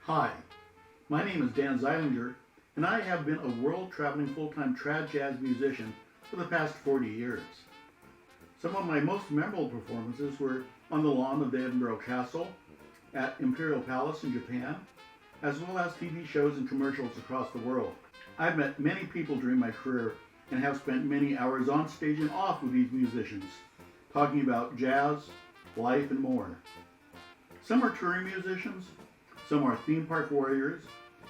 Hi, my name is Dan Zeilinger, and I have been a world-traveling full-time trad jazz musician for the past 40 years. Some of my most memorable performances were on the lawn of the Edinburgh Castle, at Imperial Palace in Japan, as well as TV shows and commercials across the world. I've met many people during my career and have spent many hours on stage and off with these musicians, talking about jazz, life, and more. Some are touring musicians, some are theme park warriors,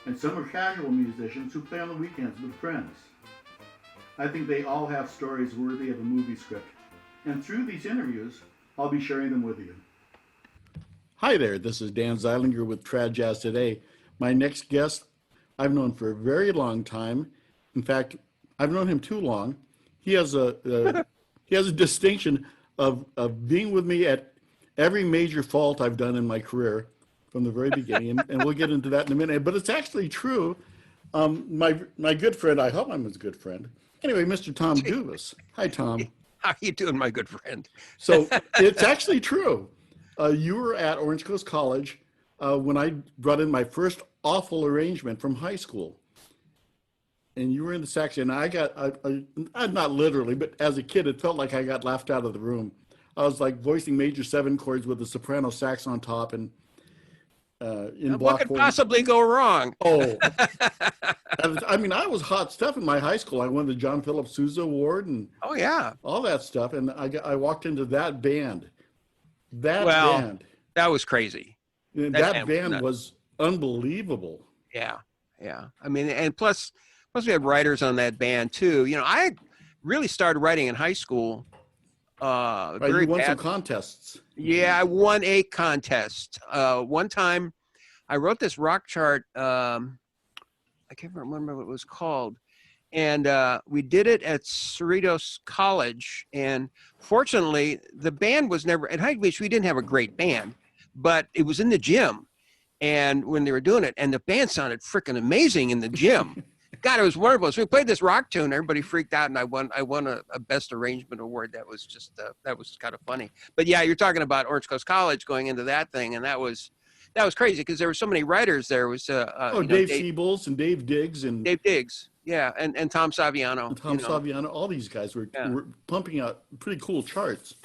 and some are casual musicians who play on the weekends with friends. I think they all have stories worthy of a movie script, and through these interviews, I'll be sharing them with you. Hi there, this is Dan Zeilinger with Trad Jazz Today. My next guest I've known for a very long time. In fact, I've known him too long. He has a distinction of being with me at every major fault I've done in my career from the very beginning, and we'll get into that in a minute. But it's actually true. My good friend, I hope I'm his good friend. Anyway, Mr. Tom Kubis. Hi, Tom. How you doing, my good friend? So it's actually true. You were at Orange Coast College when I brought in my first awful arrangement from high school. And you were in the section. I got, not literally, but as a kid, it felt like I got laughed out of the room. I was like voicing major 7 chords with a soprano sax on top and in block what could form. possibly go wrong? Oh, I mean, I was hot stuff in my high school. I won the John Philip Sousa Award and Oh yeah, all that stuff. And I walked into that band. That was crazy. That band was unbelievable. Yeah. I mean, and plus we had writers on that band too. You know, I really started writing in high school. Right, you won some contests. Yeah, I won a contest. One time, I wrote this rock chart. I can't remember what it was called. And we did it at Cerritos College. And fortunately, the band was never at Hyde Beach. We didn't have a great band, but it was in the gym. And when they were doing it, and the band sounded freaking amazing in the gym. God, it was wonderful. So we played this rock tune. Everybody freaked out, and I won a best arrangement award. That was just that was kind of funny. But yeah, you're talking about Orange Coast College going into that thing, and that was crazy because there were so many writers. There was Dave Siebels and Dave Diggs and Dave Diggs, yeah, and Tom Saviano. And Tom Saviano, all these guys were pumping out pretty cool charts.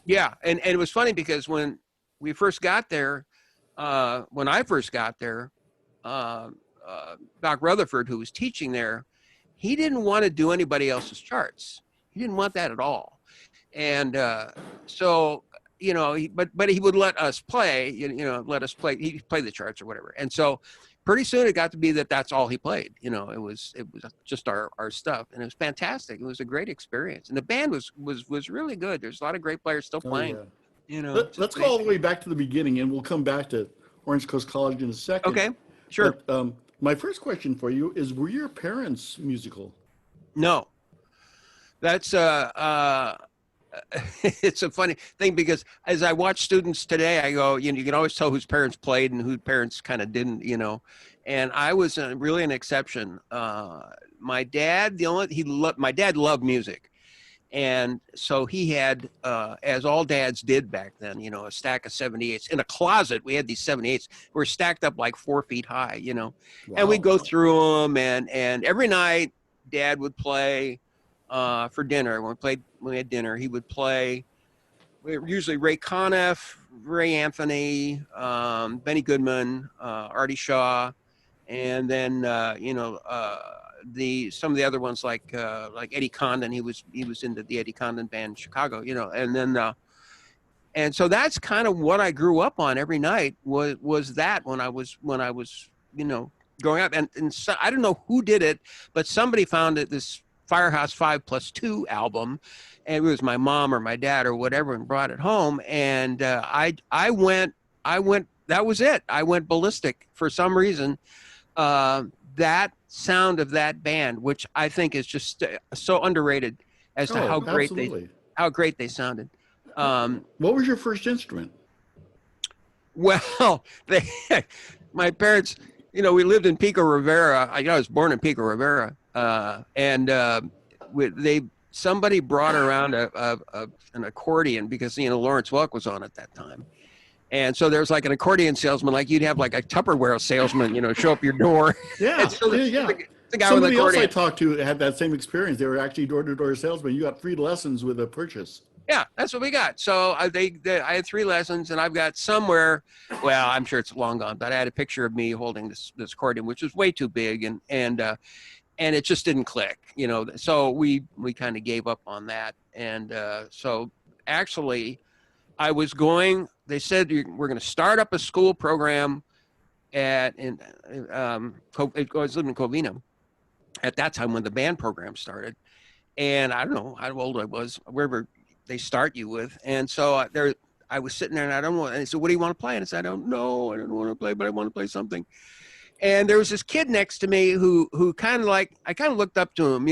Yeah, and it was funny because when we first got there, when I first got there, Doc Rutherford, who was teaching there, he didn't want to do anybody else's charts. He didn't want that at all. And so, but he would let us play, let us play. He'd play the charts or whatever. And so pretty soon it got to be that's all he played. It was just our stuff. And it was fantastic. It was a great experience. And the band was really good. There's a lot of great players still playing. Yeah. Let's go all the way back to the beginning, and we'll come back to Orange Coast College in a second. Okay, sure. But, my first question for you is, were your parents musical? No. That's it's a funny thing because as I watch students today, I go, you can always tell whose parents played and whose parents kind of didn't, and I was really an exception. My dad, my dad loved music. And so he had, as all dads did back then, a stack of 78s in a closet. We had these 78s were stacked up like 4 feet high, Wow. and we'd go through them. And every night Dad would play for dinner. When we had dinner, he would play usually Ray Conniff, Ray Anthony, Benny Goodman, Artie Shaw, and then, some of the other ones like Eddie Condon. He was into the Eddie Condon band in Chicago, and then and so that's kind of what I grew up on every night was that when I was growing up, and so, I don't know who did it, but somebody found this Firehouse 5+2 album, and it was my mom or my dad or whatever, and brought it home, and I went that was it. I went ballistic for some reason. That sound of that band, which I think is just so underrated as to how great they sounded. What was your first instrument? Well, my parents, we lived in Pico Rivera. I was born in Pico Rivera, and somebody brought around an accordion because Lawrence Welk was on at that time. And so there's like an accordion salesman, like you'd have like a Tupperware salesman, show up your door. Yeah, So yeah. the guy Somebody with else I accordion. talked to had that same experience. They were actually door-to-door salesmen. You got free lessons with a purchase. Yeah, that's what we got. So I had 3 lessons, and I've got somewhere. Well, I'm sure it's long gone, but I had a picture of me holding this accordion, which was way too big, and it just didn't click. So we kind of gave up on that, and so actually, I was going. They said we're going to start up a school program I was living in Covina at that time when the band program started, and I don't know how old I was, wherever they start you with. And so I was sitting there, and I don't know. And they said, "What do you want to play?" And I said, "I don't know. I don't want to play, but I want to play something." And there was this kid next to me who kind of I kind of looked up to him,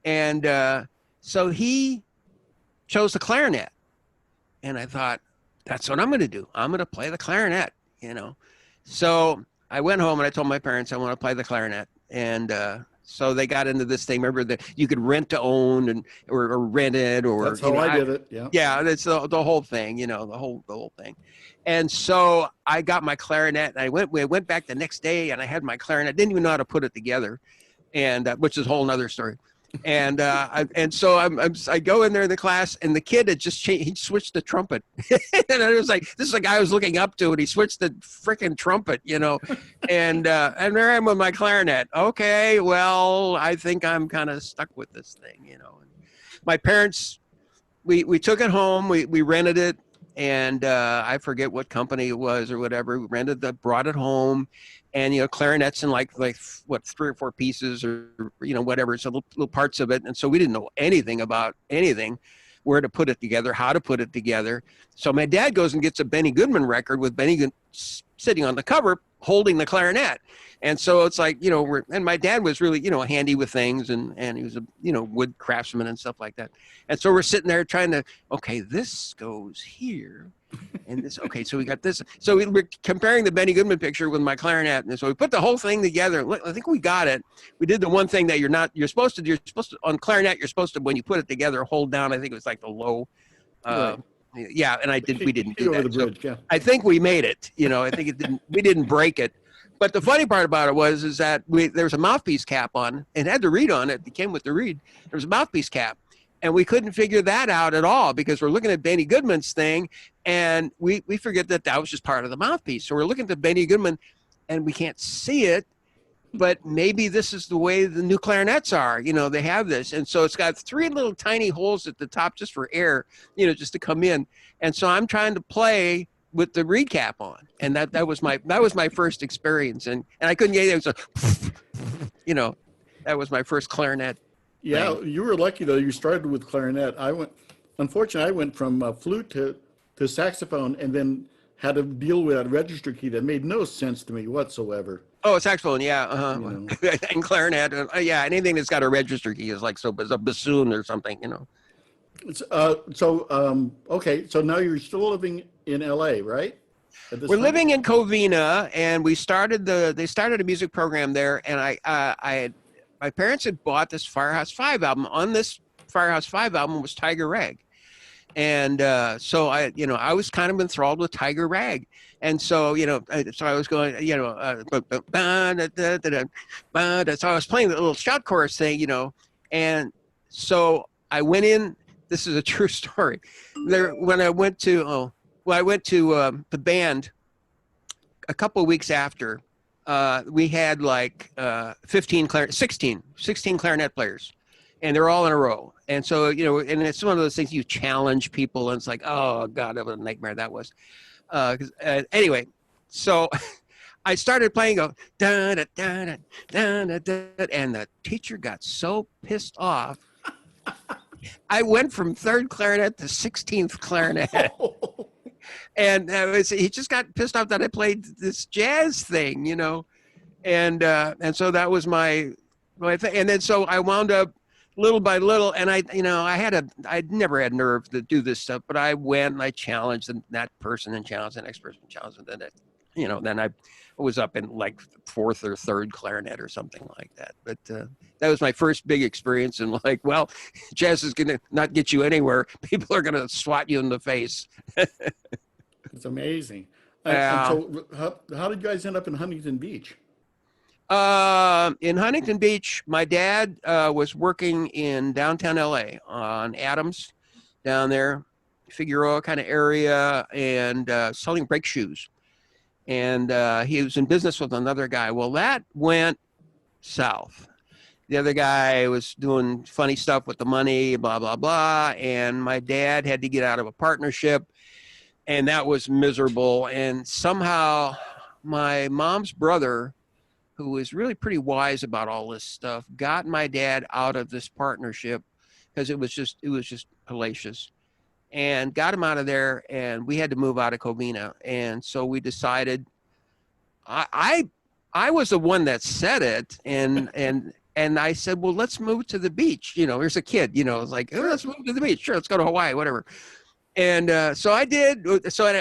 and so he chose the clarinet, and I thought, that's what I'm going to do. I'm going to play the clarinet. So I went home and I told my parents I want to play the clarinet, and so they got into this thing. Remember that you could rent to own or rent it, or that's how I did it. Yeah. Yeah, that's the whole thing. The whole thing. And so I got my clarinet, and we went back the next day, and I had my clarinet. Didn't even know how to put it together, and which is a whole nother story. And so I go in there in the class, and the kid had just changed. He switched the trumpet, and I was like, "This is the guy I was looking up to," and he switched the freaking trumpet, And there I am with my clarinet. Okay, well, I think I'm kind of stuck with this thing, And my parents, we took it home. We rented it, and I forget what company it was or whatever. We brought it home. And clarinets in like what 3 or 4 pieces or whatever, so little parts of it, and so we didn't know anything about anything, where to put it together, how to put it together. So my dad goes and gets a Benny Goodman record with Benny Goodman sitting on the cover holding the clarinet, and so it's like and my dad was really handy with things, and he was a wood craftsman and stuff like that, and so we're sitting there trying to, okay, this goes here. And this, okay, so we got this. So we're comparing the Benny Goodman picture with my clarinet, and so we put the whole thing together. I think we got it. We did the one thing that you're supposed to on clarinet. You're supposed to, when you put it together, hold down. I think it was like the low. Right. Yeah, and we didn't do over that. The bridge, so yeah. I think we made it. I think it didn't. We didn't break it. But the funny part about it is that there was a mouthpiece cap on, and had the reed on it. It came with the reed. There was a mouthpiece cap. And we couldn't figure that out at all, because we're looking at Benny Goodman's thing, and we forget that was just part of the mouthpiece. So we're looking at Benny Goodman, and we can't see it, but maybe this is the way the new clarinets are. They have this. And so it's got 3 little tiny holes at the top just for air, just to come in. And so I'm trying to play with the reed cap on. And that was my first experience. And I couldn't get it. It was that was my first clarinet. Yeah, you were lucky though. You started with clarinet. Unfortunately, I went from flute to saxophone, and then had to deal with that register key that made no sense to me whatsoever. Oh, saxophone, yeah, and clarinet, yeah. Anything that's got a register key is like a bassoon or something, Okay, so now you're still living in LA, right? We're living in Covina, and they started a music program there, and my parents had bought this Firehouse 5 album. On this Firehouse 5 album was Tiger Rag. And so I was kind of enthralled with Tiger Rag. And so, so I was going, so I was playing the little shout chorus thing, and so I went in. This is a true story. When I went to, the band a couple of weeks after, we had like 16 clarinet players, and they're all in a row. And so, and it's one of those things you challenge people, and it's like, oh God, what a nightmare that was. Anyway, so I started playing, and the teacher got so pissed off. I went from 3rd clarinet to 16th clarinet. And he just got pissed off that I played this jazz thing, and so that was my thing. And then so I wound up little by little, and I'd never had nerve to do this stuff, but I went and I challenged that person and challenged the next person, and then I was up in like 4th or 3rd clarinet or something like that. But that was my first big experience, and well, jazz is going to not get you anywhere. People are going to swat you in the face. It's amazing. And Yeah. so, how did you guys end up in Huntington Beach? In Huntington Beach, my dad was working in downtown LA on Adams down there, Figueroa kind of area, and selling brake shoes. And he was in business with another guy. Well, that went south. The other guy was doing funny stuff with the money, blah, blah, blah. And my dad had to get out of a partnership, and that was miserable. And somehow my mom's brother, who was really pretty wise about all this stuff, got my dad out of this partnership because it was just hellacious, and got him out of there. And we had to move out of Covina. And so we decided, I was the one that said it, and I said, well, let's move to the beach. There's a kid, it's like, oh, let's move to the beach. Sure, let's go to Hawaii, whatever. And so I did. So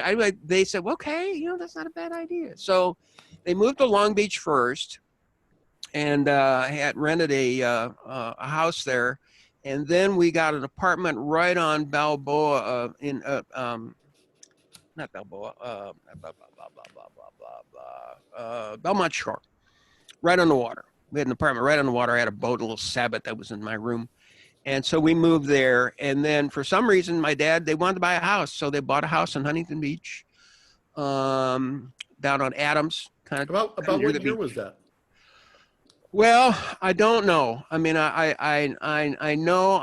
they said, well, okay, that's not a bad idea. So they moved to Long Beach first, and had rented a house there, and then we got an apartment right on Balboa in not Balboa, Belmont Shore, right on the water. We had an apartment right on the water. I had a boat, a little Sabbath that was in my room. And so we moved there. And then for some reason, my dad, they wanted to buy a house. So they bought a house in Huntington Beach, down on Adams, kind of About near the what year beach. was that? Well, I don't know. I mean, I know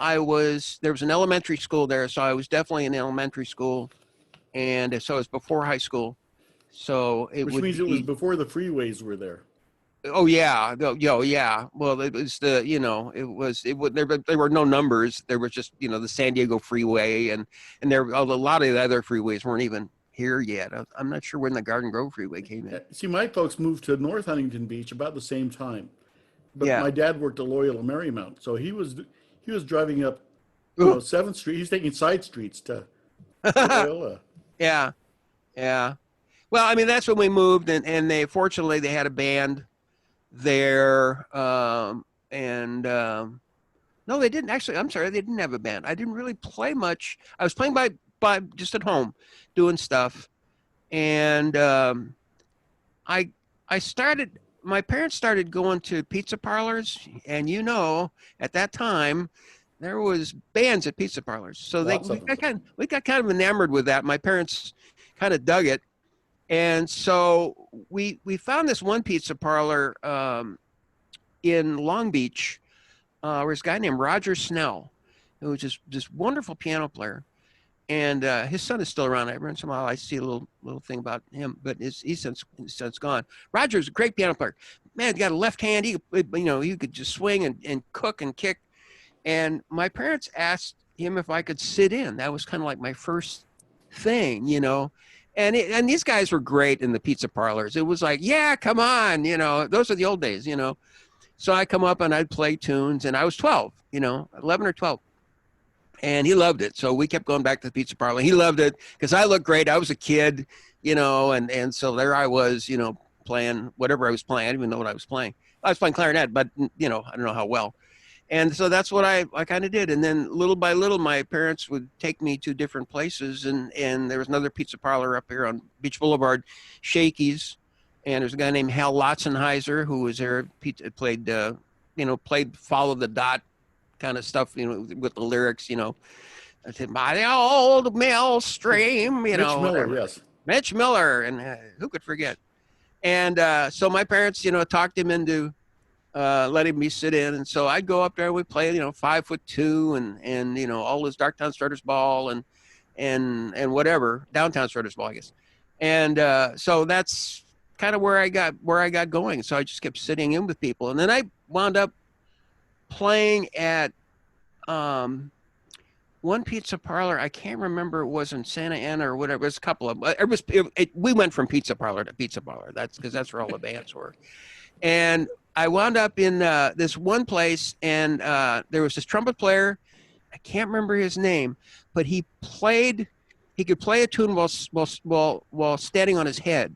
there was an elementary school there. So I was definitely in elementary school. And so it was before high school. So it Which would means it was be, before the freeways were there. oh yeah, yeah. Well, it was there were no numbers. There was just, the San Diego Freeway, and a lot of the other freeways weren't even here yet. I'm not sure when the Garden Grove Freeway came in. See, my folks moved to North Huntington Beach about the same time, but Yeah. my dad worked at Loyola Marymount, so he was driving up, Ooh. 7th Street. He's taking side streets to Loyola. Yeah, yeah. Well, I mean, that's when we moved, and fortunately they had a band there, and no, they didn't actually. I'm sorry, they didn't have a band. I didn't really play much. I was playing by just at home, doing stuff, and I started. My parents started going to pizza parlors, and at that time, there was bands at pizza parlors. So Lots of them. we got kind of enamored with that. My parents kind of dug it, and so we found this one pizza parlor in Long Beach. There was a guy named Roger Snell, who was just this wonderful piano player, and his son is still around. Every once in a while, I see a little thing about him, but he's since gone. Roger's a great piano player. Man, he got a left hand. He could just swing and cook and kick. And my parents asked him if I could sit in. That was kind of like my first thing, And these guys were great in the pizza parlors. It was like, yeah, come on, those are the old days, So I come up and I'd play tunes, and I was 12, 11 or 12. And he loved it. So we kept going back to the pizza parlor. He loved it because I looked great. I was a kid, and so there I was, playing whatever I was playing. I didn't even know what I was playing. I was playing clarinet, but, I don't know how well. And so that's what I kind of did. And then little by little, my parents would take me to different places. And there was another pizza parlor up here on Beach Boulevard, Shakey's. And there's a guy named Hal Lotzenheiser who was there, played Follow the Dot kind of stuff, with the lyrics, I said, by the old mill stream, Mitch Miller, whatever. yes. Mitch Miller, and who could forget? And so my parents, talked him into letting me sit in. And so I'd go up there, we play, 5'2", and all this Darktown Strutters Ball and whatever, Downtown Strutters Ball, I guess. And so that's kind of where I got going. So I just kept sitting in with people. And then I wound up playing at one pizza parlor. I can't remember, it was in Santa Ana or whatever. It was a couple of, we went from pizza parlor to pizza parlor. That's because that's where all the bands were. And I wound up in this one place, and there was this trumpet player. I can't remember his name, but he could play a tune while standing on his head.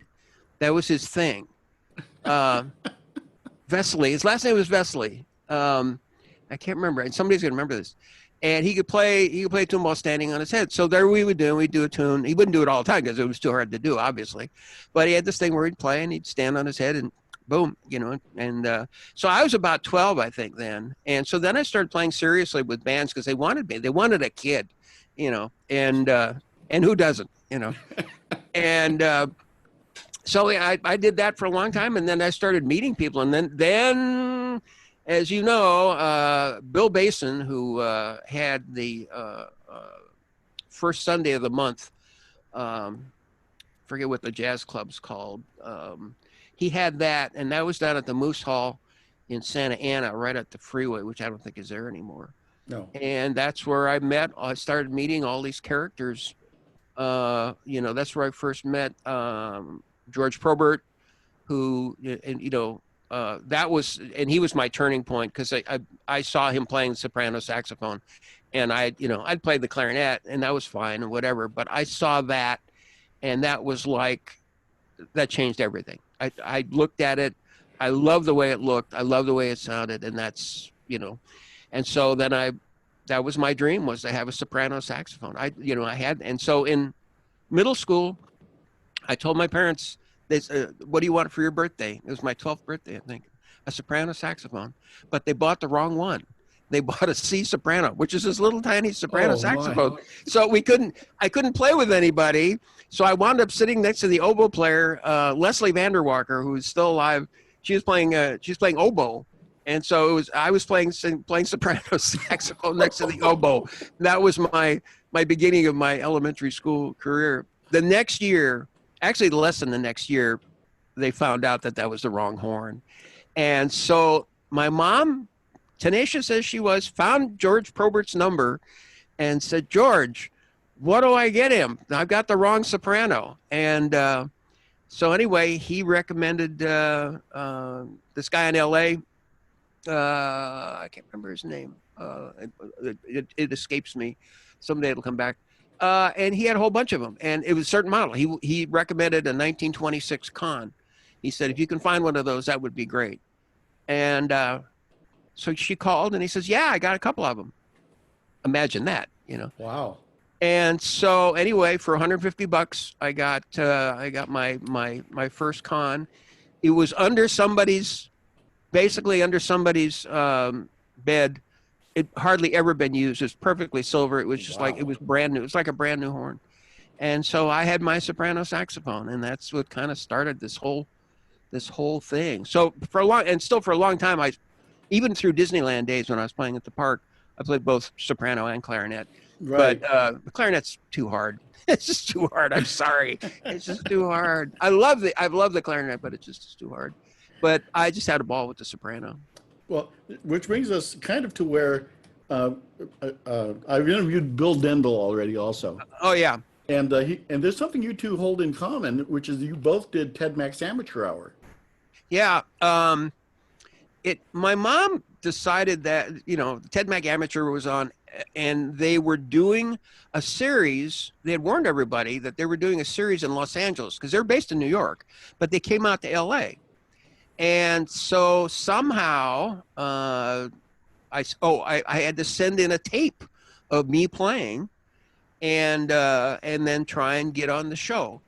That was his thing. Vesely. His last name was Vesely. I can't remember, and somebody's gonna remember this. and he could play a tune while standing on his head. So there we'd do a tune. He wouldn't do it all the time because it was too hard to do, obviously. But he had this thing where he'd play and he'd stand on his head and boom, and so I was about 12, I think, then. And so then I started playing seriously with bands because they wanted me. They wanted a kid, and who doesn't, and so I did that for a long time, and then I started meeting people, and then as you know, Bill Basin, who had the first Sunday of the month, forget what the jazz club's called. He had that, and that was down at the Moose Hall in Santa Ana, right at the freeway, which I don't think is there anymore. No. And that's where I started meeting all these characters. That's where I first met George Probert, who, and he was my turning point because I saw him playing soprano saxophone, and I'd played the clarinet and that was fine and whatever, but I saw that, and that was like, that changed everything. I looked at it, I loved the way it looked, I loved the way it sounded, and that's, and so then that was my dream, was to have a soprano saxophone. And so in middle school, I told my parents, they said, what do you want for your birthday? It was my 12th birthday, I think. A soprano saxophone. But they bought the wrong one. They bought a C soprano, which is this little tiny soprano saxophone. So I couldn't play with anybody. So I wound up sitting next to the oboe player, Leslie Vanderwalker, who's still alive. She was playing oboe. And so I was playing soprano saxophone next to the oboe. That was my beginning of my elementary school career. The next year, actually less than the next year, they found out that was the wrong horn. And so my mom, tenacious as she was, found George Probert's number and said, George, what do I get him? I've got the wrong soprano. And so anyway, he recommended this guy in LA. I can't remember his name. It escapes me. Someday it'll come back. And he had a whole bunch of them, and it was a certain model. He recommended a 1926 Con. He said, if you can find one of those, that would be great. And so she called, and he says, yeah, I got a couple of them. Imagine that, Wow. And so anyway, for $150, I got my first Con. It was basically under somebody's bed. It hardly ever been used. It was perfectly silver. It was just like, it was brand new. It was like a brand new horn. And so I had my soprano saxophone, and that's what kind of started this whole thing. So for a long time, even through Disneyland days when I was playing at the park, I played both soprano and clarinet. Right. But the clarinet's too hard. It's just too hard. I'm sorry. It's just too hard. I love the clarinet, but it's just too hard. But I just had a ball with the soprano. Well, which brings us kind of to where I've interviewed Bill Denville already also. Oh, yeah. And there's something you two hold in common, which is you both did Ted Mack's Amateur Hour. Yeah. My mom decided that, Ted Mack Amateur was on, and they were doing a series. They had warned everybody that they were doing a series in Los Angeles because they're based in New York, but they came out to LA. And so somehow I had to send in a tape of me playing and then try and get on the show.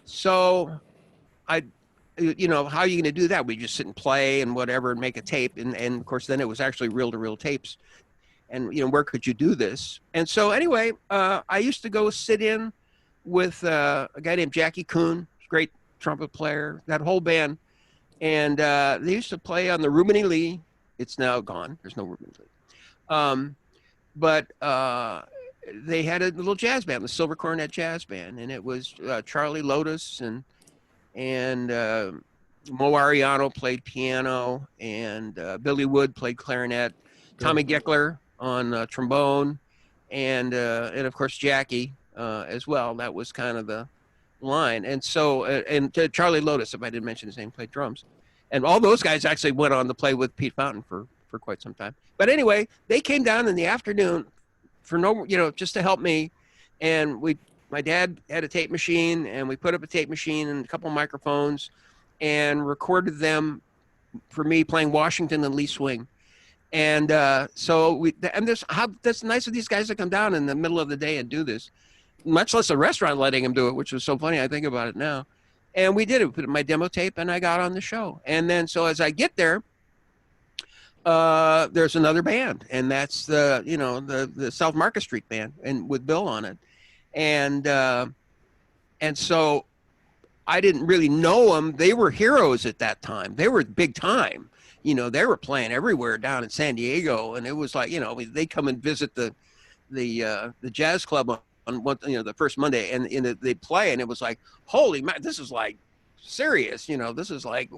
So how are you going to do that? We just sit and play and whatever and make a tape. And of course, then it was actually reel-to-reel tapes. And, where could you do this? And so anyway, I used to go sit in with a guy named Jackie Kuhn, great trumpet player, that whole band. And they used to play on the Reuben E. Lee. It's now gone. There's no Reuben E. Lee. But they had a little jazz band, the Silver Cornet Jazz Band, and it was Charlie Lotus and Mo Ariano played piano, and Billy Wood played clarinet, Tommy Geckler on trombone, and of course Jackie as well. That was kind of the line. And so and Charlie Lotus, if I didn't mention his name, played drums. And all those guys actually went on to play with Pete Fountain for quite some time. But anyway, they came down in the afternoon for just to help me. And my dad had a tape machine, and we put up a tape machine and a couple of microphones and recorded them for me playing Washington and Lee Swing. And that's nice of these guys to come down in the middle of the day and do this, much less a restaurant letting them do it, which was so funny. I think about it now. And we did it. We put my demo tape and I got on the show. And then, so as I get there, there's another band, and that's the South Market Street band, and with Bill on it. And so I didn't really know them. They were heroes at that time. They were big time. They were playing everywhere down in San Diego, and it was like, they come and visit the jazz club on the first Monday, and they play, and it was like, holy man, this is like serious. This is like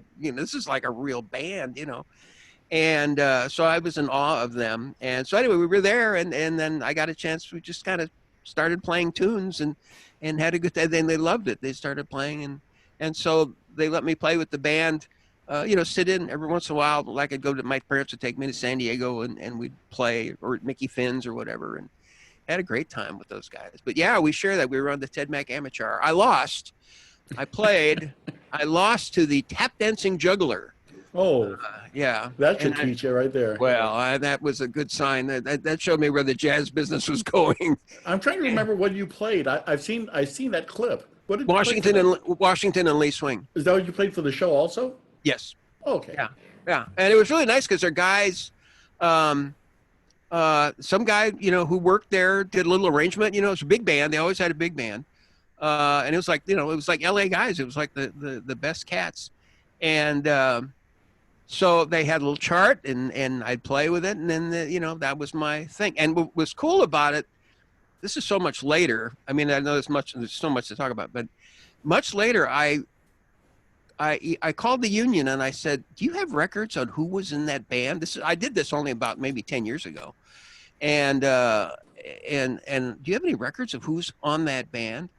a real band. And so I was in awe of them. And so anyway, we were there, and then I got a chance. We just kind of started playing tunes and had a good day. Then they loved it. They started playing, and so they let me play with the band. Sit in every once in a while. Like I'd go to, my parents would take me to San Diego, and we'd play, or Mickey Finn's or whatever, and had a great time with those guys. But yeah, we share that. We were on the Ted Mack Amateur. I lost. I played. I lost to the tap dancing juggler. Oh, yeah. That should teach you right there. Well, that was a good sign. That showed me where the jazz business was going. I'm trying to remember what you played. I've seen that clip. What did Washington and Lee Swing. Is that what you played for the show also? Yes. Okay. Yeah. And it was really nice because they're guys. Some guy who worked there did a little arrangement. It's a big band. They always had a big band, and it was like it was like LA guys. It was like the best cats, and. So they had a little chart, and I'd play with it, and then that was my thing. And what was cool about it, this is so much later. I mean, I know there's so much to talk about, but much later, I called the union and I said, "Do you have records on who was in that band?" I did this only about maybe 10 years ago, and do you have any records of who's on that band?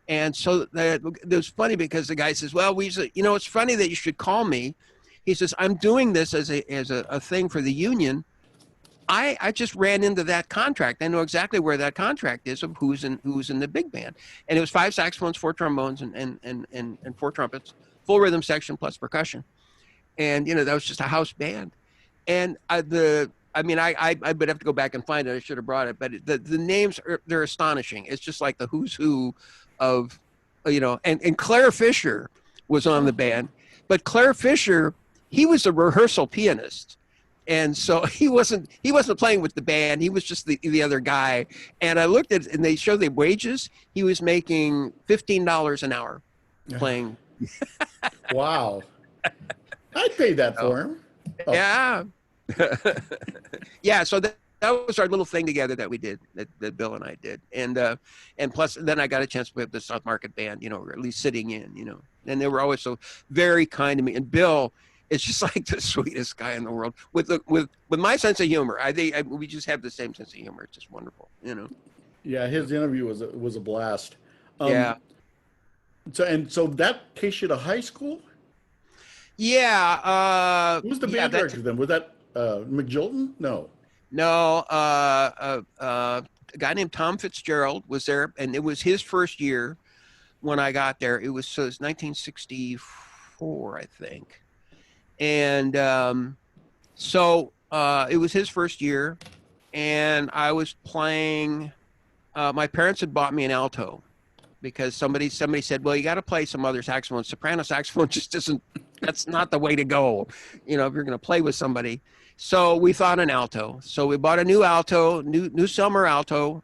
And so it was funny because the guy says, "Well, it's funny that you should call me." He says, "I'm doing this as a thing for the union. I just ran into that contract. I know exactly where that contract is of who's in the big band." And it was 5 saxophones, 4 trombones, and 4 trumpets, full rhythm section plus percussion. And that was just a house band. And I would have to go back and find it. I should have brought it, but the names they're astonishing. It's just like the who's who of and Claire Fisher was on the band, but Claire Fisher, he was a rehearsal pianist, and so he wasn't playing with the band. He was just the other guy. And I looked at, and they showed the wages. He was making $15 an hour playing. Wow, I'd pay that for him. Oh. Yeah, yeah. So that was our little thing together that we did, that Bill and I did, and plus then I got a chance to play with the South Market band, or at least sitting in, and they were always so very kind to me. And Bill is just like the sweetest guy in the world with my sense of humor. I think we just have the same sense of humor. It's just wonderful, Yeah, his interview was a blast. Yeah. So that takes you to high school? Yeah. Who's the band director then? Was that McJolton? No. No. A guy named Tom Fitzgerald was there, and it was his first year when I got there. It was 1964, I think. And so it was his first year, and I was playing. My parents had bought me an alto because somebody said, "Well, you got to play some other saxophone. Soprano saxophone just isn't. That's not the way to go, if you're going to play with somebody." So we thought an alto. So we bought a new alto, new Selmer alto,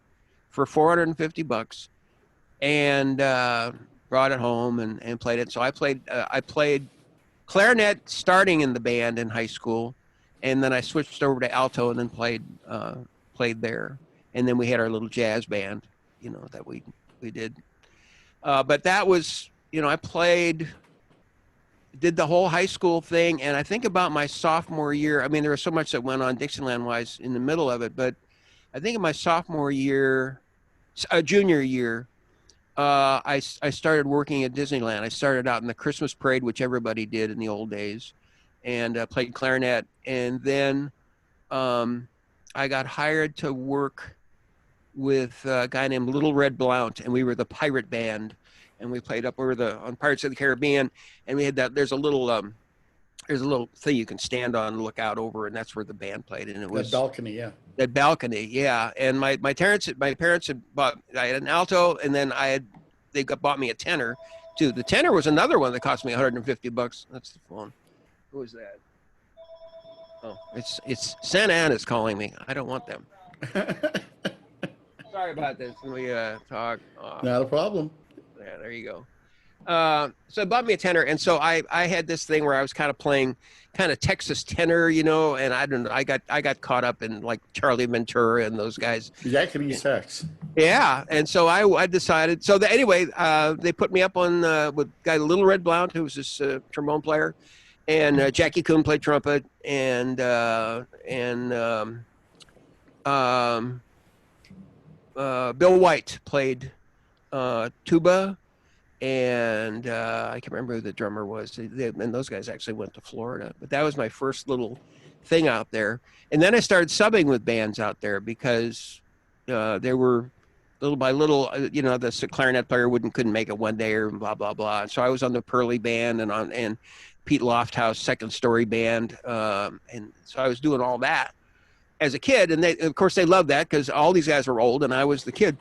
for $450, and brought it home and played it. So I played clarinet starting in the band in high school, and then I switched over to alto and then played there. And then we had our little jazz band, that we did. But that was, I did the whole high school thing. And I think about my sophomore year, I mean, there was so much that went on Dixieland wise in the middle of it, but I think in my sophomore year, junior year, I started working at Disneyland. I started out in the Christmas parade, which everybody did in the old days, and played clarinet. And then I got hired to work with a guy named Little Red Blount, and we were the pirate band, and we played up on Pirates of the Caribbean, and we had that. There's a little there's a little thing you can stand on and look out over, and that's where the band played. And it That was balcony, yeah. that balcony, yeah. And my parents had bought, I had an alto, and then bought me a tenor too. The tenor was another one that cost me $150. That's the phone. Who is that? Oh, it's Santa Ana's calling me. I don't want them. Sorry about this. Let me talk. Not a problem. Yeah, there you go. So it bought me a tenor, and so I had this thing where I was kind of playing kind of Texas tenor, and I don't know, I got caught up in like Charlie Ventura and those guys. Yakety sax. Yeah, and so I decided. So anyway, they put me up on with guy Little Red Blount, who was this trombone player, and Jackie Coon played trumpet, and Bill White played tuba. And I can't remember who the drummer was. And those guys actually went to Florida. But that was my first little thing out there. And then I started subbing with bands out there because there were little by little, the clarinet player couldn't make it one day or blah, blah, blah. And so I was on the Pearly band and Pete Lofthouse Second Story band. And so I was doing all that as a kid. And of course, they loved that because all these guys were old and I was the kid.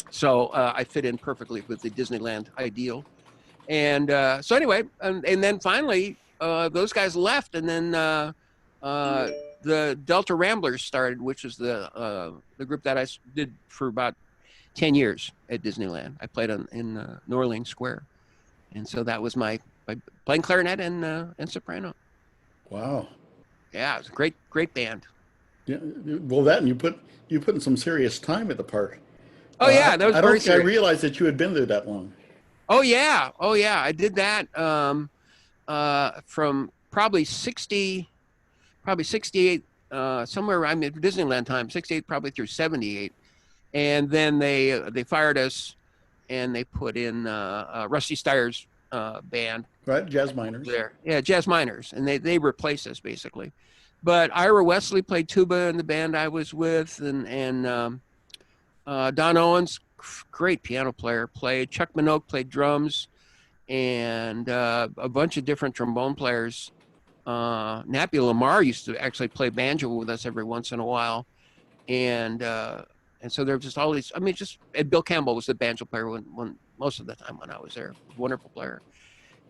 So I fit in perfectly with the Disneyland ideal. And so anyway, and then finally, those guys left. And then the Delta Ramblers started, which is the group that I did for about 10 years at Disneyland. I played in New Orleans Square. And so that was my playing clarinet and soprano. Wow. Yeah, it was a great band. Yeah. Well, that and you put in some serious time at the park. Oh yeah, that was I very don't think I serious. realized that you had been there that long. Oh yeah. I did that from probably 68, somewhere I'm at Disneyland time, 68 probably through 78, and then they fired us, and they put in Rusty Steyer's band. Right, Jazz Miners. There, yeah, Jazz Miners, and they replaced us basically. But Ira Wesley played tuba in the band I was with, and Don Owens, great piano player, played. Chuck Minogue played drums, and a bunch of different trombone players. Nappy Lamar used to actually play banjo with us every once in a while, and so there were just all these. I mean, and Bill Campbell was the banjo player when most of the time when I was there. Wonderful player,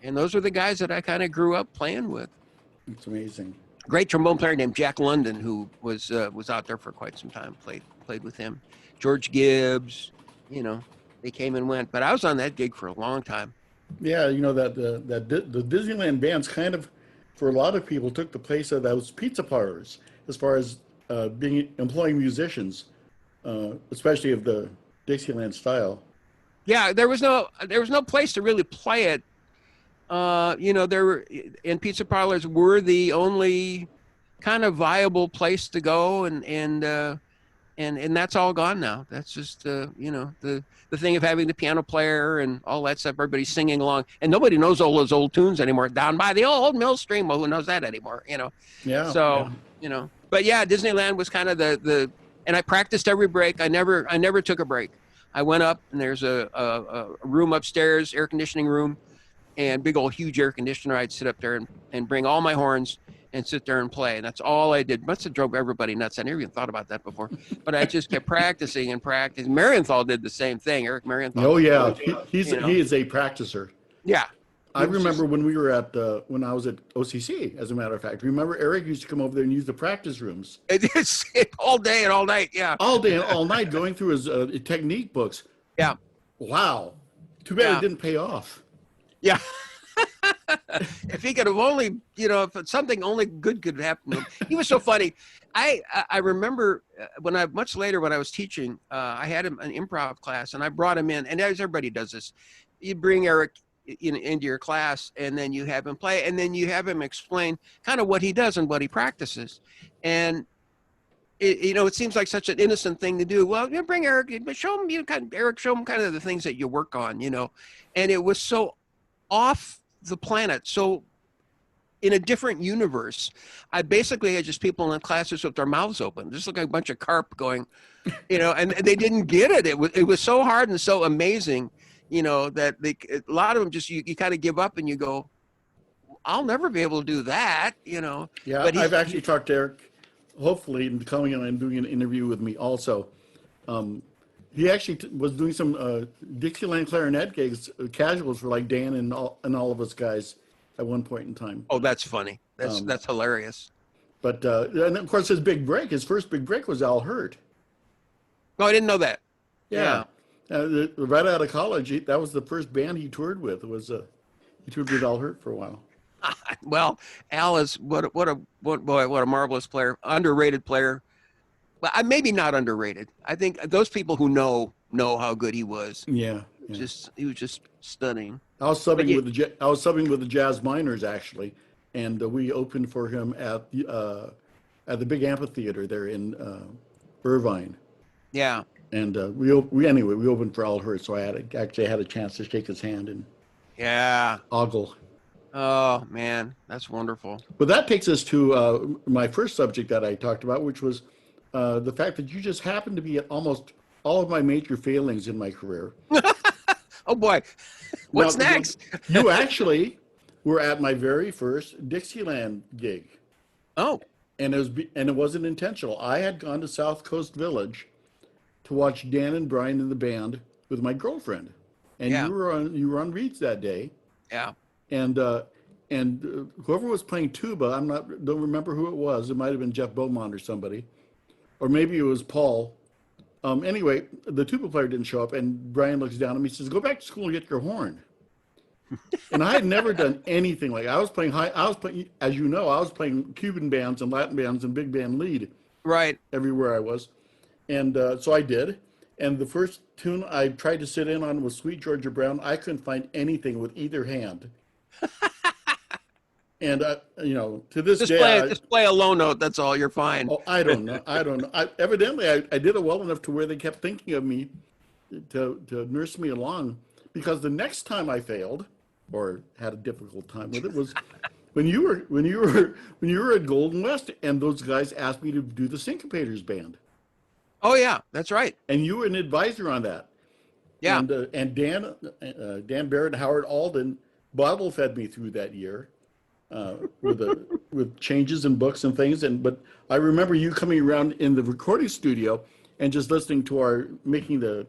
and those are the guys that I kind of grew up playing with. It's amazing. Great trombone player named Jack London, who was out there for quite some time. Played with him. George Gibbs, they came and went, but I was on that gig for a long time. Yeah, that the Disneyland bands kind of, for a lot of people, took the place of those pizza parlors as far as employing musicians, especially of the Dixieland style. Yeah, there was no place to really play it. There were, and pizza parlors were the only kind of viable place to go, and that's all gone now. That's just the thing of having the piano player and all that stuff. Everybody's singing along, and nobody knows all those old tunes anymore. Down by the old mill stream, well, who knows that anymore? Yeah. So but yeah, Disneyland was kind of the and I practiced every break. I never took a break. I went up, and there's a room upstairs, air conditioning room, and big old huge air conditioner. I'd sit up there and bring all my horns and sit there and play. And that's all I did. Must have drove everybody nuts. I never even thought about that before. But I just kept practicing and practicing. Marienthal did the same thing. Eric Marienthal. Oh, yeah. He is a practicer. Yeah. I remember when we were when I was at OCC, as a matter of fact. Remember, Eric used to come over there and use the practice rooms. It's all day and all night, yeah. All day and all night going through his technique books. Yeah. Wow. Too bad it didn't pay off. Yeah. If he could have only, if something only good could happen to him. He was so funny. I remember much later when I was teaching, I had an improv class, and I brought him in, and as everybody does this, you bring Eric into your class, and then you have him play, and then you have him explain kind of what he does and what he practices. And it seems like such an innocent thing to do. Well, bring Eric, show him show him kind of the things that you work on, and it was so off the planet, so in a different universe. I basically had just people in the classes with their mouths open, just like a bunch of carp going, and they didn't get it. It was so hard and so amazing, that a lot of them just you kind of give up and you go, I'll never be able to do that, Yeah, but I've actually talked to Eric, hopefully, and coming in and doing an interview with me also. He actually was doing some Dixieland clarinet gigs, casuals for like Dan and all of us guys at one point in time. oh, that's funny. That's hilarious. But and of course, his first big break was Al Hurt. Oh, I didn't know that. Yeah. Right out of college, that was the first band he toured with. He toured with Al Hurt for a while. Well, Al is what a marvelous player, underrated player. Well, maybe not underrated. I think those people who know how good he was. Yeah. He was just stunning. I was subbing with the Jazz Miners actually, and we opened for him at the big amphitheater there in Irvine. Yeah. And we opened for Al Hurt, so I had a chance to shake his hand and ogle. Oh man, that's wonderful. But that takes us to my first subject that I talked about, which was the fact that you just happened to be at almost all of my major failings in my career. Oh boy, what's Now, next? You actually were at my very first Dixieland gig. Oh, And it wasn't intentional. I had gone to South Coast Village to watch Dan and Brian in the band with my girlfriend, and you were on Reed's that day. Yeah. And whoever was playing tuba, don't remember who it was. It might have been Jeff Beaumont or somebody, or maybe it was Paul. Anyway, the tuba player didn't show up, and Brian looks down at me and says, "Go back to school and get your horn." And I had never done anything like I was playing, as you know, I was playing Cuban bands and Latin bands and big band lead, Right. everywhere I was, and so I did. And the first tune I tried to sit in on was Sweet Georgia Brown. I couldn't find anything with either hand. And to this day, just play a low note. That's all. You're fine. Oh, I don't know. Evidently, I did it well enough to where they kept thinking of me to nurse me along. Because the next time I failed, or had a difficult time with it, was when you were at Golden West, and those guys asked me to do the Syncopators band. Oh yeah, that's right. And you were an advisor on that. Yeah. And Dan Barrett and Howard Alden bottle fed me through that year. With changes and books and things, but I remember you coming around in the recording studio and just listening to making the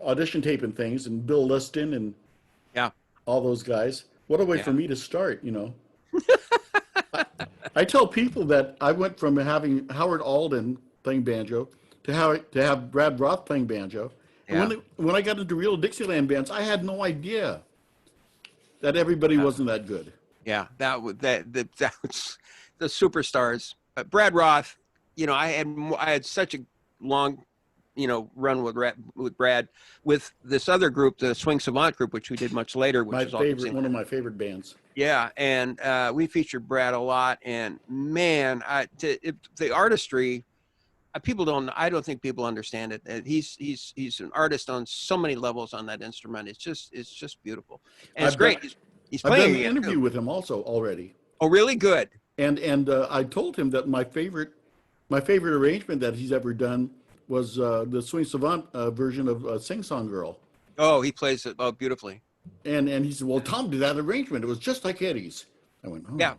audition tape and things, and Bill Liston and all those guys. What a way for me to start, I tell people that I went from having Howard Alden playing banjo to have Brad Roth playing banjo. Yeah. And when I got into real Dixieland bands, I had no idea that everybody wasn't that good. Yeah, that was the superstars. Brad Roth, I had such a long, run with Brad, with this other group, the Swing Savant group, which we did much later. Which one of my favorite bands. Yeah, and we featured Brad a lot. And man, the artistry, I don't think people understand it. He's an artist on so many levels on that instrument. It's just beautiful, and it's great. He's playing. I've done an interview with him also already. Oh, really? Good. And I told him that my favorite arrangement that he's ever done was the Swing Savant version of Sing Song Girl. Oh, he plays it beautifully. And he said, "Well, Tom did that arrangement. It was just like Eddie's." I went, "Oh, yeah,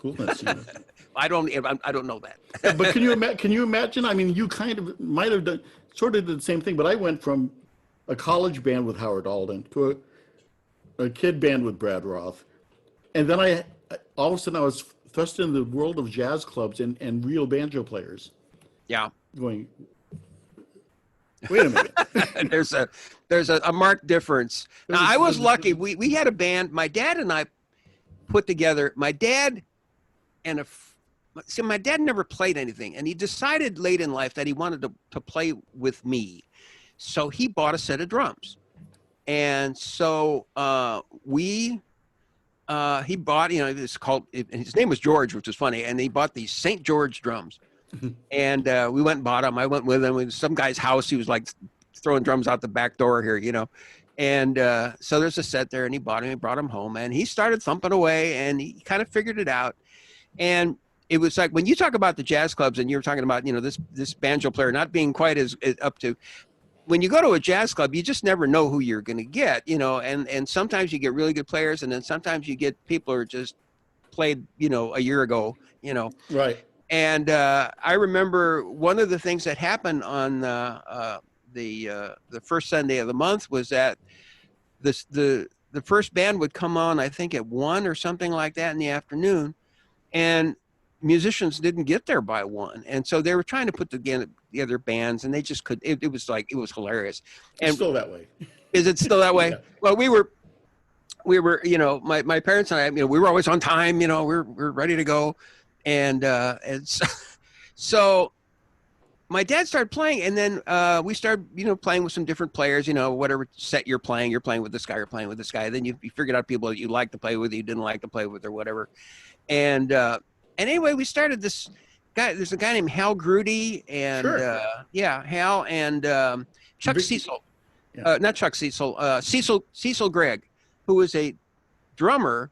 cool." I don't know that. But can you imagine? I mean, you kind of might have done sort of did the same thing. But I went from a college band with Howard Alden to a kid band with Brad Roth, and then I all of a sudden I was thrust into the world of jazz clubs and real banjo players. Yeah. Going, wait a minute. there's a marked difference. Now, I was lucky. We had a band. My dad and I put together. My dad never played anything, and he decided late in life that he wanted to play with me, so he bought a set of drums. And so he bought, it's called, his name was George, which was funny. And he bought these St. George drums. And we went and bought them. I went with him. It was some guy's house. He was like throwing drums out the back door here, And so there's a set there, and he bought them home. And he started thumping away, and he kind of figured it out. And it was like, when you talk about the jazz clubs, and you were talking about, this banjo player not being quite as up to, when you go to a jazz club, you just never know who you're going to get, and sometimes you get really good players, and then sometimes you get people who are just played, a year ago, Right. And I remember one of the things that happened on the first Sunday of the month was that the first band would come on, I think at 1 or something like that in the afternoon, and musicians didn't get there by 1, and so they were trying to put together bands, and they just could. It was hilarious. It's And still that way. is it still that way? Yeah. Well, we were, my parents and I, we were always on time. We're ready to go, and so my dad started playing, and then we started, playing with some different players. Whatever set you're playing with this guy, you're playing with this guy. Then you figured out people that you like to play with, you didn't like to play with, or whatever. And anyway, we started this guy. There's a guy named Hal Grudy, and Sure. Hal and Chuck Big- Cecil, Yeah. not Chuck Cecil, Cecil Gregg, who was a drummer,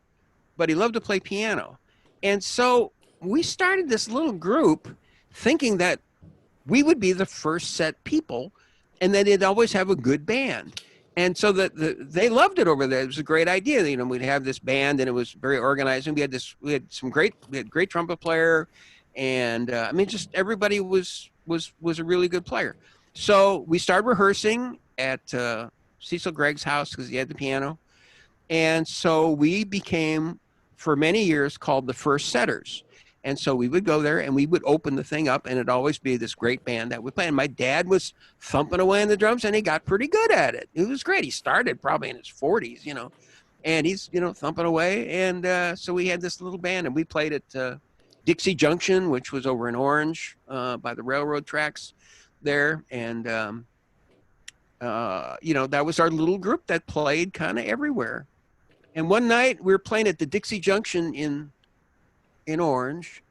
but he loved to play piano. And so we started this little group, thinking that we would be the first set people, and that they'd always have a good band. And so they loved it over there. It was a great idea. We'd have this band, and it was very organized. And we had great trumpet player, and just everybody was a really good player. So we started rehearsing at Cecil Gregg's house because he had the piano, and so we became, for many years, called the First Setters. And so we would go there and we would open the thing up, and it'd always be this great band that would play. And my dad was thumping away on the drums, and he got pretty good at it. It was great. He started probably in his 40s, and he's, thumping away. And so we had this little band, and we played at Dixie Junction, which was over in Orange by the railroad tracks there. And, that was our little group that played kind of everywhere. And one night we were playing at the Dixie Junction in Orange,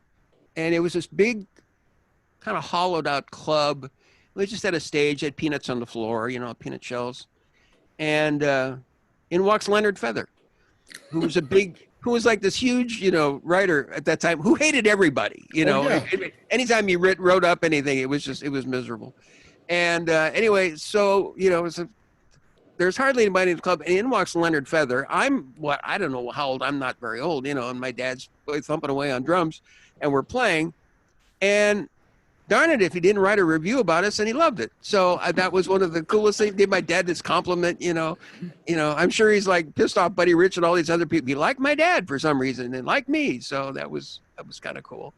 and it was this big kind of hollowed out club. We just had a stage, had peanuts on the floor, peanut shells. And in walks Leonard Feather, who was like this huge, writer at that time, who hated everybody, Oh, yeah. Anytime he wrote up anything, it was miserable. And anyway, so, there's hardly anybody in the club, and in walks Leonard Feather. I don't know how old, I'm not very old, and my dad's thumping away on drums, and we're playing, and darn it, if he didn't write a review about us, and he loved it. So that was one of the coolest things. Gave my dad this compliment, I'm sure he's like pissed off Buddy Rich and all these other people. He liked my dad for some reason, and liked me, so that was kind of cool,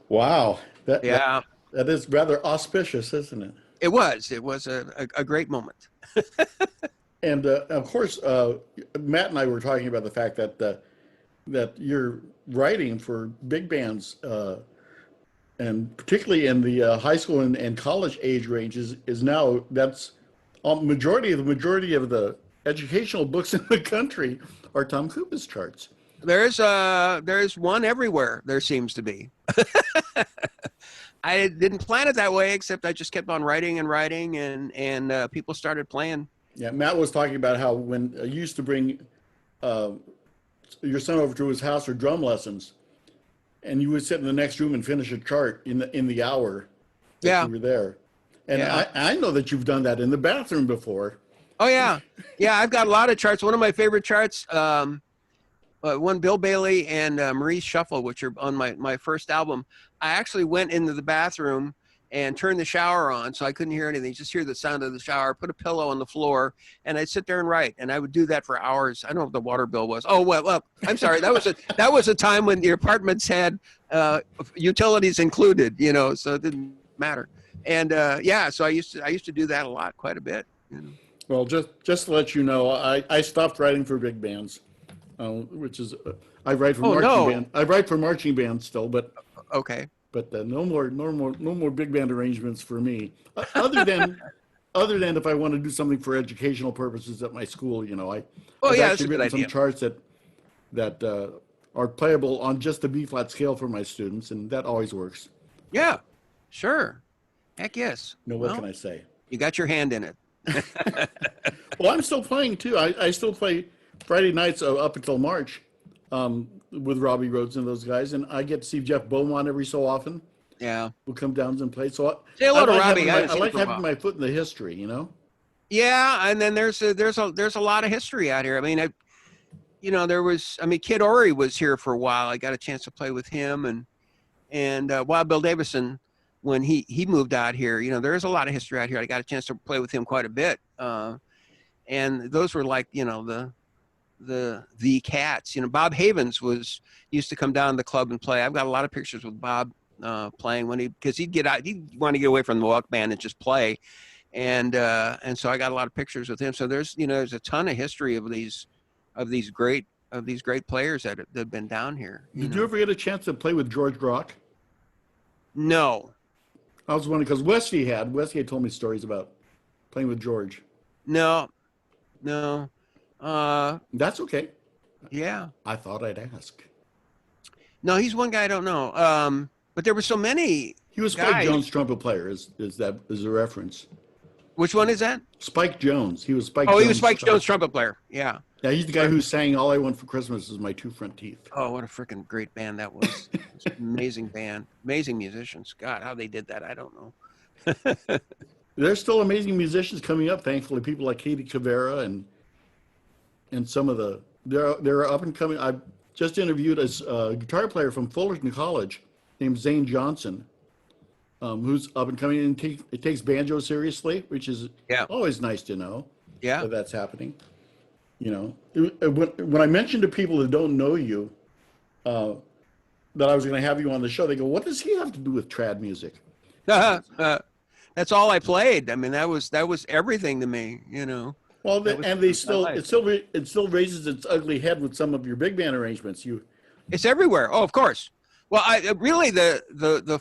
Wow. Yeah. That is rather auspicious, isn't it? It was a great moment. And of course, Matt and I were talking about the fact that you're writing for big bands, and particularly in the high school and college age ranges, is now that's majority of the educational books in the country are Tom Kubis charts. There's one everywhere. There seems to be. I didn't plan it that way, except I just kept on writing and writing, and people started playing. Yeah, Matt was talking about how when you used to bring your son over to his house for drum lessons, and you would sit in the next room and finish a chart in the hour that you were there. And yeah. I know that you've done that in the bathroom before. Oh yeah, I've got a lot of charts. One of my favorite charts, one Bill Bailey and Maurice Shuffle, which are on my first album. I actually went into the bathroom and turned the shower on so I couldn't hear anything, just hear the sound of the shower, put a pillow on the floor, and I'd sit there and write. And I would do that for hours. I don't know what the water bill was. Oh, well, I'm sorry. That was a time when the apartments had utilities included, so it didn't matter. And so I used to do that a lot, quite a bit. Well, just to let you know, I stopped writing for big bands, which is I write for marching band. I write for marching bands still, but okay. But no more big band arrangements for me. Other than if I want to do something for educational purposes at my school, I've actually written some charts that are playable on just the B flat scale for my students, and that always works. Yeah, sure. Heck yes. What can I say? You got your hand in it. Well, I'm still playing too. I still play Friday nights up until March with Robbie Rhodes and those guys, and I get to see Jeff Beaumont every so often. Yeah. would come down and play. So Say hello to Robbie. I like having my foot in the history, you know? Yeah, and then there's a lot of history out here. I mean, Kid Ory was here for a while. I got a chance to play with him, and Wild Bill Davison when he moved out here. There's a lot of history out here. I got a chance to play with him quite a bit, and those were like the cats. Bob Havens used to come down to the club and play. I've got a lot of pictures with Bob playing because he'd want to get away from the walk band and just play. And so I got a lot of pictures with him. So there's a ton of history of these great players that have been down here. Did you ever get a chance to play with George Grock? No. I was wondering because Wesley had told me stories about playing with George. No. That's okay. Yeah. I thought I'd ask. No, he's one guy I don't know. But there were so many. He was Spike Jones' trumpet player. Is a reference? Which one is that? Spike Jones. He was Spike. Oh, he was Spike Jones' trumpet player. Yeah. Yeah, he's the guy who sang "All I Want for Christmas Is My Two Front Teeth." Oh, what a freaking great band that was! Amazing band, amazing musicians. God, how they did that, I don't know. There's still amazing musicians coming up. Thankfully, people like Katie Cavera and some of they're up and coming. I just interviewed a guitar player from Fullerton College named Zane Johnson, who's up and coming and takes banjo seriously, which is always nice to know. Yeah, that's happening. When I mentioned to people that don't know you that I was going to have you on the show, they go, "What does he have to do with trad music?" That's all I played. I mean, that was everything to me. Well, it still raises its ugly head with some of your big band arrangements. It's everywhere. Oh, of course. Well, I really the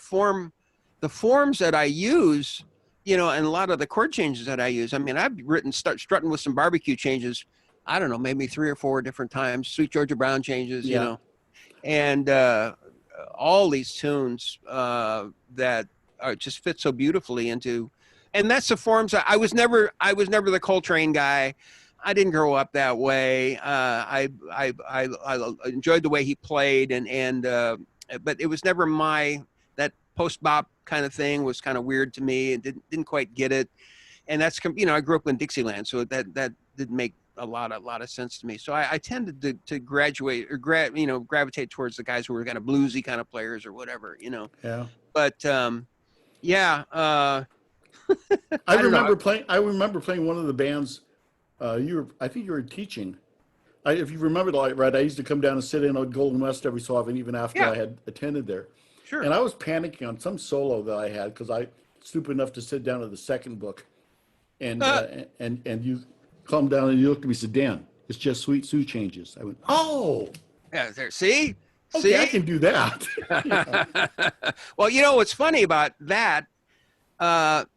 forms that I use, and a lot of the chord changes that I use. I mean, I've written strutting with some barbecue changes. I don't know, maybe 3 or 4 different times. Sweet Georgia Brown changes, and all these tunes that just fit so beautifully into. And that's the forms. I was never the Coltrane guy. I didn't grow up that way. I enjoyed the way he played, but it was never that post bop kind of thing was kind of weird to me and didn't quite get it. And that's I grew up in Dixieland, so that didn't make a lot of sense to me. So I tended to gravitate towards the guys who were kind of bluesy kind of players or whatever. Yeah. But I remember playing one of the bands. I think you were teaching. If you remember right, I used to come down and sit in on Golden West every so often, even after I had attended there. Sure. And I was panicking on some solo that I had because I stupid enough to sit down at the second book, and you calmed down and you looked at me and said, "Dan, it's just Sweet Sue changes." I went, "Oh, yeah, there. See, I can do that." Well, what's funny about that,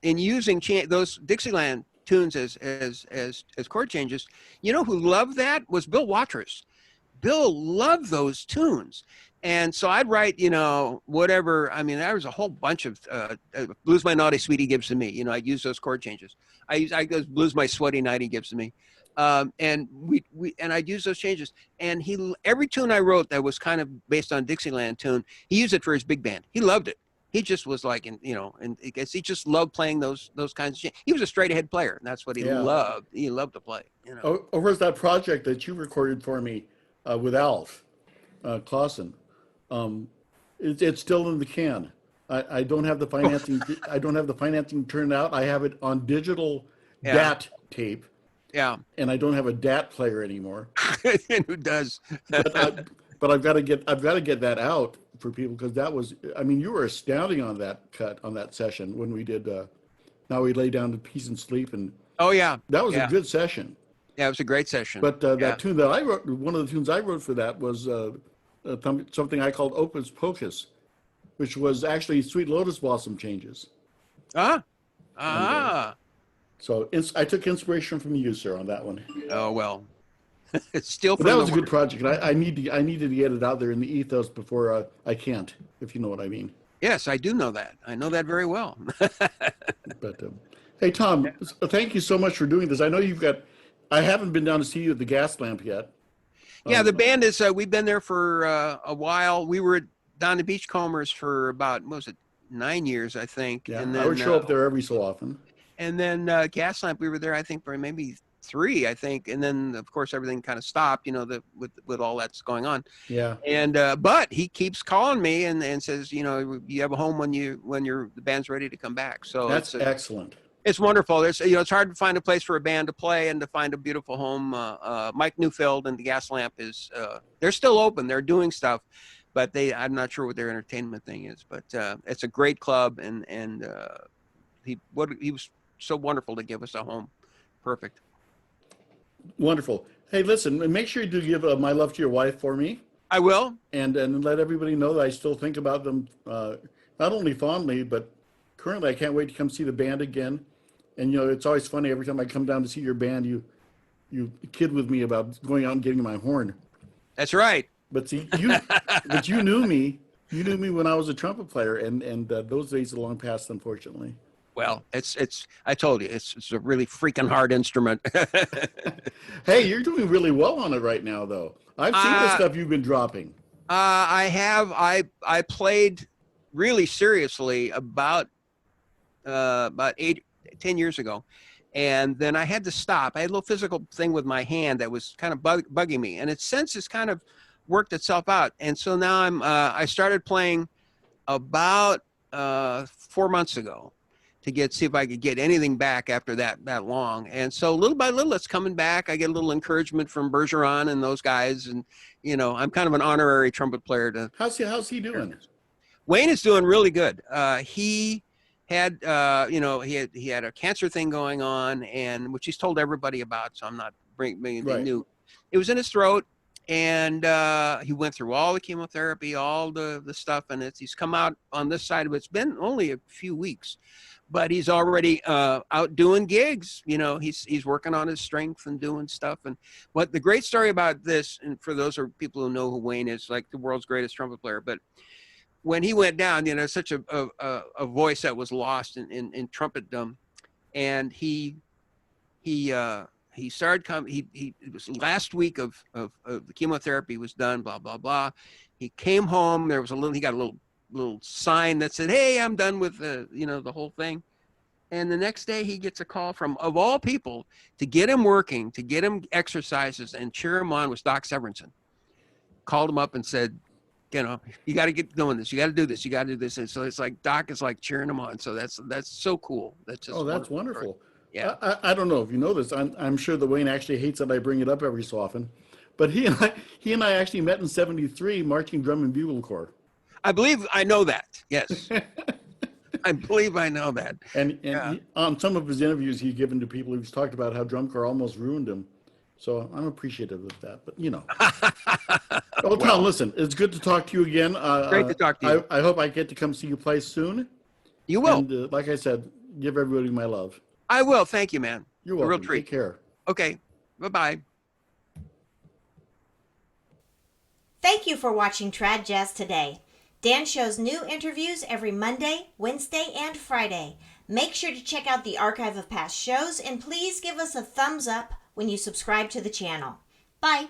in using those Dixieland tunes as chord changes, who loved that was Bill Watrous. Bill loved those tunes. And so I'd write, whatever. I mean, there was a whole bunch of Blues My Naughty Sweet he gives to me. I'd use those chord changes. I goes Blues My Sweaty Night he gives to me, and I'd use those changes. And every tune I wrote that was kind of based on Dixieland tune, he used it for his big band. He loved it. He just was like, and I guess he just loved playing those kinds of changes. He was a straight ahead player, and that's what he loved. He loved to play. Over that project that you recorded for me with Alf Clausen. It's still in the can. I don't have the financing. I don't have the financing turned out. I have it on digital DAT tape. Yeah. And I don't have a DAT player anymore. Who does? But I've got to get that out for people because that was. I mean, you were astounding on that session when we did. Now we lay down to peace and sleep and. Oh yeah. That was a good session. Yeah, it was a great session. But that tune that I wrote, one of the tunes I wrote for that was. Something I called Opus Pocus, which was actually Sweet Lotus Blossom changes. So I took inspiration from you, sir, on that one. Oh well, it's still. But that was a good project. I needed to get it out there in the ethos before I can't, if you know what I mean. Yes, I do know that. I know that very well. But hey, Tom, thank you so much for doing this. I know I haven't been down to see you at the Gas Lamp yet. Yeah, the band is. We've been there for a while. We were down to Beachcombers for about years, I think. Yeah, And I then would show up there every so often. and then Gaslamp, we were there, I think, for maybe 3, I think. And then, of course, everything kind of stopped, with all that's going on. Yeah, And but he keeps calling me and says, you have a home when the band's ready to come back. So that's excellent. it's wonderful. It's hard to find a place for a band to play and to find a beautiful home. Mike Newfield and the Gaslamp they're still open. They're doing stuff, but I'm not sure what their entertainment thing is. But it's a great club, and he was so wonderful to give us a home. Perfect. Wonderful. Hey, listen, make sure you do give my love to your wife for me. I will. And let everybody know that I still think about them, not only fondly, but currently I can't wait to come see the band again. And, it's always funny every time I come down to see your band, you kid with me about going out and getting my horn. That's right. But see, you knew me. You knew me when I was a trumpet player, and those days are long past, unfortunately. Well, I told you, it's a really freaking hard instrument. Hey, you're doing really well on it right now, though. I've seen the stuff you've been dropping. I have. I played really seriously about 10 years ago, and then I had to stop. I had a little physical thing with my hand that was kind of bugging me, and since it's kind of worked itself out. And so now I started playing about 4 months ago to see if I could get anything back after that long. And so little by little, it's coming back. I get a little encouragement from Bergeron and those guys. And, I'm kind of an honorary trumpet player. How's he doing? Wayne is doing really good. He had, he had a cancer thing going on, and which he's told everybody about. So I'm not bringing anything new. It was in his throat. And he went through all the chemotherapy, all the stuff, and he's come out on this side of it. It's been only a few weeks, but he's already out doing gigs. He's working on his strength and doing stuff. And what the great story about this, and for those people who know who Wayne is, like the world's greatest trumpet player, but when he went down, such a voice that was lost in trumpetdom, and he started coming. It was last week of the chemotherapy was done. Blah blah blah. He came home. There was he got a little sign that said, "Hey, I'm done with the whole thing." And the next day he gets a call from, of all people, to get him working, to get him exercises and cheer him on, was Doc Severinsen. Called him up and said, you got to get doing this. You got to do this. You got to do this. And so it's like Doc is like cheering him on. So that's so cool. That's just that's wonderful. Yeah. I don't know if you know this. I'm sure that Wayne actually hates that I bring it up every so often, but he and I actually met in '73, marching drum and bugle corps. I believe I know that. Yes. I believe I know that. And on some of his interviews he's given to people, he's talked about how drum corps almost ruined him. So I'm appreciative of that. But well, Tom, listen, it's good to talk to you again. Great to talk to you. I hope I get to come see you play soon. You will. And like I said, give everybody my love. I will. Thank you, man. You're welcome. A real treat. Take care. Okay. Bye-bye. Thank you for watching Trad Jazz Today. Dan shows new interviews every Monday, Wednesday, and Friday. Make sure to check out the archive of past shows, and please give us a thumbs up when you subscribe to the channel. Bye.